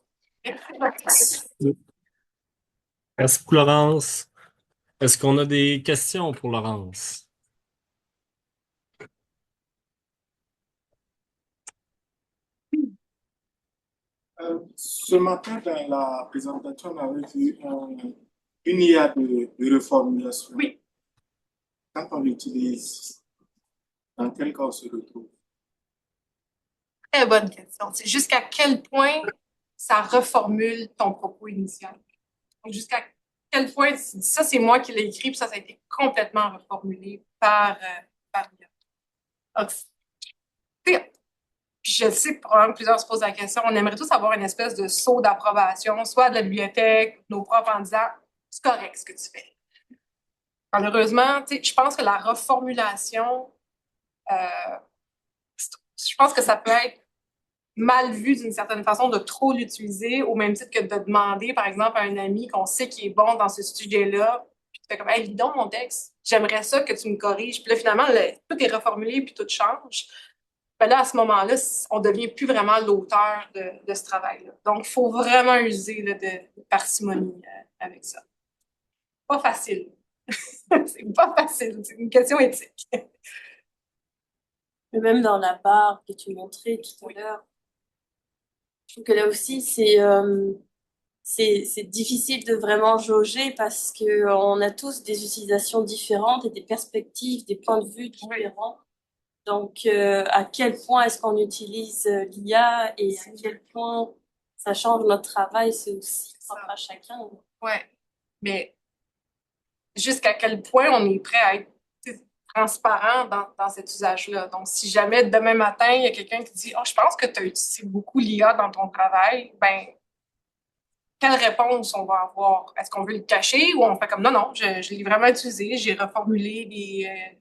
Merci beaucoup, Laurence. Est-ce qu'on a des questions pour Laurence? Ce matin, dans la présentation, on avait vu une IA de reformulation. Oui. Quand on l'utilise, dans quel cas on se retrouve? Très bonne question. C'est jusqu'à quel point ça reformule ton propos initial. Donc, jusqu'à quel point, ça, c'est moi qui l'ai écrit, puis ça a été complètement reformulé par l'IA. Donc, puis je sais que probablement plusieurs se posent la question, on aimerait tous avoir une espèce de saut d'approbation, soit de la bibliothèque, nos profs en disant, c'est correct ce que tu fais. Malheureusement, je pense que la reformulation, euh, je pense que ça peut être mal vu d'une certaine façon de trop l'utiliser, au même titre que de demander, par exemple, à un ami qu'on sait qui est bon dans ce sujet-là, puis tu fais comme, hey, lis donc mon texte, j'aimerais ça que tu me corriges. Puis là, finalement, tout est reformulé, puis tout change. Ben là, à ce moment-là, on devient plus vraiment l'auteur de ce travail-là. Donc, il faut vraiment user là, de parcimonie avec ça. Pas facile. C'est pas facile. C'est une question éthique. Mais même dans la barre que tu montrais tout à l'heure, je trouve que là aussi, c'est difficile de vraiment jauger parce que on a tous des utilisations différentes et des perspectives, des points de vue différents. Donc, à quel point est-ce qu'on utilise l'IA et à quel point ça change notre travail, c'est aussi propre à chacun. Ouais. Mais jusqu'à quel point on est prêt à être transparent dans cet usage-là. Donc, si jamais demain matin, il y a quelqu'un qui dit « Oh, je pense que tu as utilisé beaucoup l'IA dans ton travail », ben, quelle réponse on va avoir? Est-ce qu'on veut le cacher ou on fait comme « Non, non, je l'ai vraiment utilisé, j'ai reformulé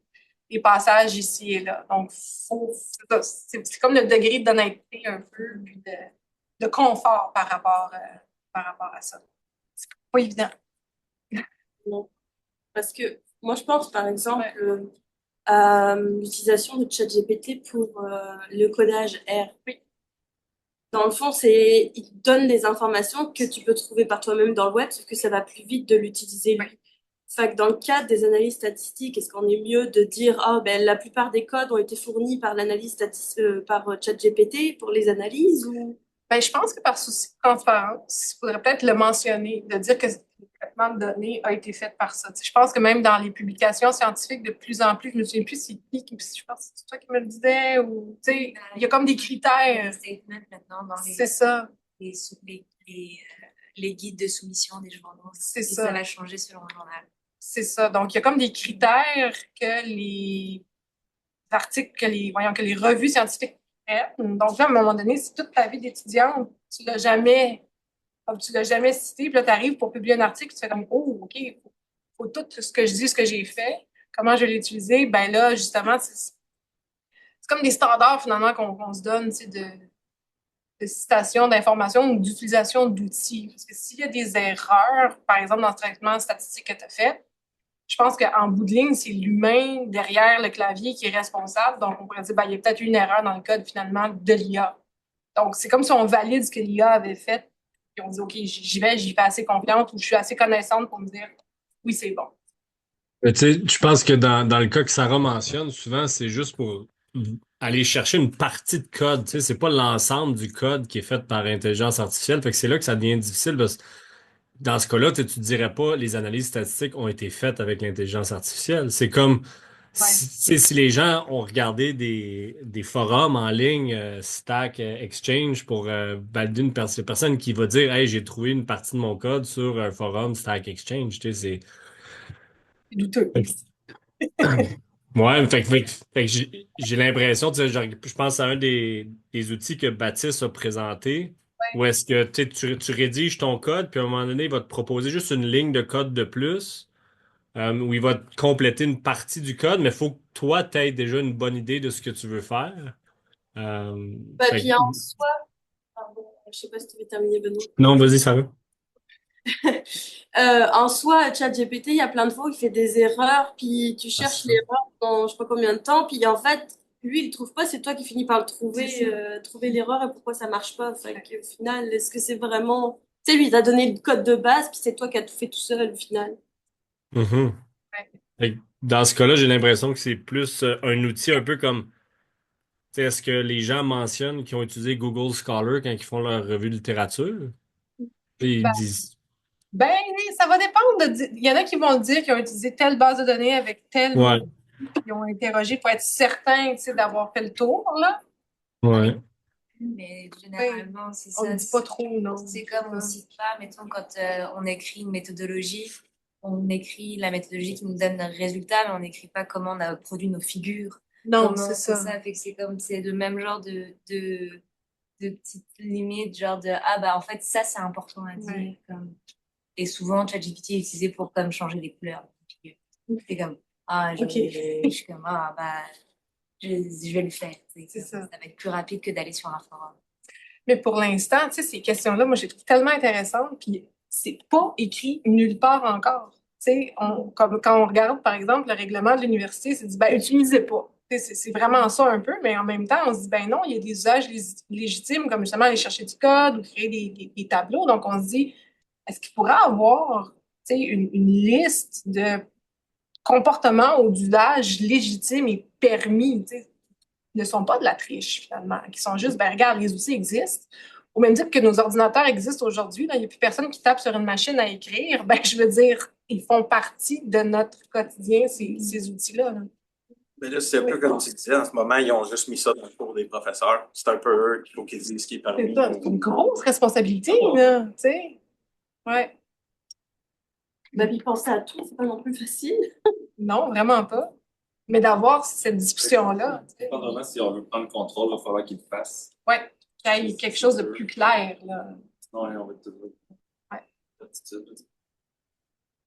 les passages ici et là. » Donc, c'est comme le degré d'honnêteté un peu, puis de confort par rapport à ça. C'est pas évident. Non. Parce que moi, je pense, par exemple, à l'utilisation de ChatGPT pour le codage R. Oui. Dans le fond, il te donne des informations que tu peux trouver par toi-même dans le web, sauf que ça va plus vite de l'utiliser lui. Fait que dans le cadre des analyses statistiques, est-ce qu'on est mieux de dire, ah, ben, la plupart des codes ont été fournis par par ChatGPT pour les analyses ou... Ben, je pense que par souci de transparence, il faudrait peut-être le mentionner, de dire que le traitement de données a été fait par ça. Tu sais, je pense que même dans les publications scientifiques, de plus en plus, je me souviens plus c'est qui, je pense que c'est toi qui me le disais, ou, tu sais, il y a comme des critères. Statement maintenant dans C'est ça, les guides de soumission des journaux. c'est Et ça. ça va changer selon le journal. C'est ça. Donc, il y a comme des critères que les articles, que les revues scientifiques traitent. Donc là, à un moment donné, si toute ta vie d'étudiante, comme tu l'as jamais cité, puis là, tu arrives pour publier un article, tu fais comme, oh, OK, faut tout ce que je dis, ce que j'ai fait, comment je vais l'utiliser, ben là, justement, c'est comme des standards, finalement, qu'on se donne, tu sais, de citation d'informations ou d'utilisation d'outils. Parce que s'il y a des erreurs, par exemple, dans le traitement statistique que tu as fait, je pense qu'en bout de ligne, c'est l'humain derrière le clavier qui est responsable. Donc, on pourrait dire, ben, il y a peut-être une erreur dans le code, finalement, de l'IA. Donc, c'est comme si on valide ce que l'IA avait fait, puis on dit, OK, j'y fais assez confiance ou je suis assez connaissante pour me dire, oui, c'est bon. Mais tu sais, je pense que dans le cas que Sarah mentionne, souvent, c'est juste pour aller chercher une partie de code. Tu sais, c'est pas l'ensemble du code qui est fait par intelligence artificielle. Fait que c'est là que ça devient difficile parce que dans ce cas-là, tu te dirais pas les analyses statistiques ont été faites avec l'intelligence artificielle. C'est comme Ouais. si les gens ont regardé des forums en ligne, Stack Exchange, pour valider personne qui va dire Hey, j'ai trouvé une partie de mon code sur un forum Stack Exchange. Tu sais, C'est douteux. Ouais, fait que j'ai l'impression, tu sais, je pense à un des outils que Baptiste a présenté, où est-ce que tu rédiges ton code, puis à un moment donné, il va te proposer juste une ligne de code de plus, où il va te compléter une partie du code, mais il faut que toi, tu aies déjà une bonne idée de ce que tu veux faire. Bah, Fait puis que- en soi, pardon, je sais pas si tu veux terminer, Benoît. Non, vas-y, ça va. En soi, ChatGPT, il y a plein de fois où il fait des erreurs, puis tu cherches l'erreur dans je sais pas combien de temps, puis en fait, lui, il le trouve pas, c'est toi qui finis par le trouver l'erreur et pourquoi ça marche pas. Fait que, au final, est-ce que c'est vraiment... Tu sais, lui, il t'a donné le code de base, puis c'est toi qui as tout fait tout seul, au final. Mhm. Fait que dans ce cas-là, j'ai l'impression que c'est plus un outil un peu comme, tu sais, est-ce que les gens mentionnent qu'ils ont utilisé Google Scholar quand ils font leur revue de littérature? Puis ils disent, Ben, ça va dépendre. Il y en a qui vont dire qu'ils ont utilisé telle base de données avec tel mot, ouais, qu'ils ont interrogé pour être certain, tu sais, d'avoir fait le tour, là. ouais. Mais généralement, c'est On ça. ne dit pas trop, non. C'est comme on cite pas, mettons, quand on écrit une méthodologie, on écrit la méthodologie qui nous donne un résultat, mais on n'écrit pas comment on a produit nos figures. Non, Comment c'est ça. Fait que c'est le même genre de petites limites, genre de ah bah en fait ça c'est important à dire. Ouais. Comme... Et souvent ChatGPT est utilisé pour comme changer les couleurs. C'est comme je suis comme ah bah je vais le faire. C'est ça. Ça va être plus rapide que d'aller sur un forum. Mais pour l'instant, tu sais, ces questions-là, moi, je les trouve tellement intéressantes, puis c'est pas écrit nulle part encore. Tu sais, comme quand on regarde, par exemple, le règlement de l'université, c'est dit, ben, utilisez pas. Tu sais, c'est vraiment ça un peu, mais en même temps, on se dit, ben non, il y a des usages légitimes, comme justement aller chercher du code ou créer des tableaux. Donc, on se dit, est-ce qu'il pourrait avoir, tu sais, une liste de comportements ou d'usages légitimes et permis, tu sais, ne sont pas de la triche, finalement, qui sont juste, ben regarde, les outils existent. Au même titre que nos ordinateurs existent aujourd'hui, il n'y a plus personne qui tape sur une machine à écrire, ben je veux dire, ils font partie de notre quotidien, ces outils-là. Là. Mais là, c'est un peu comme tu disais, en ce moment, ils ont juste mis ça dans le cours des professeurs. C'est un peu eux qu'il faut qu'ils disent ce qui est permis. C'est une grosse responsabilité, là, tu sais. Ouais. Bah, puis penser à tout, c'est pas non plus facile. Non, vraiment pas. Mais d'avoir cette discussion-là, tu sais. Pas vraiment si on veut prendre le contrôle, il va falloir qu'il le fasse. Ouais, qu'il y ait quelque chose de plus clair, là. Sinon, on va toujours. Ouais. L'attitude.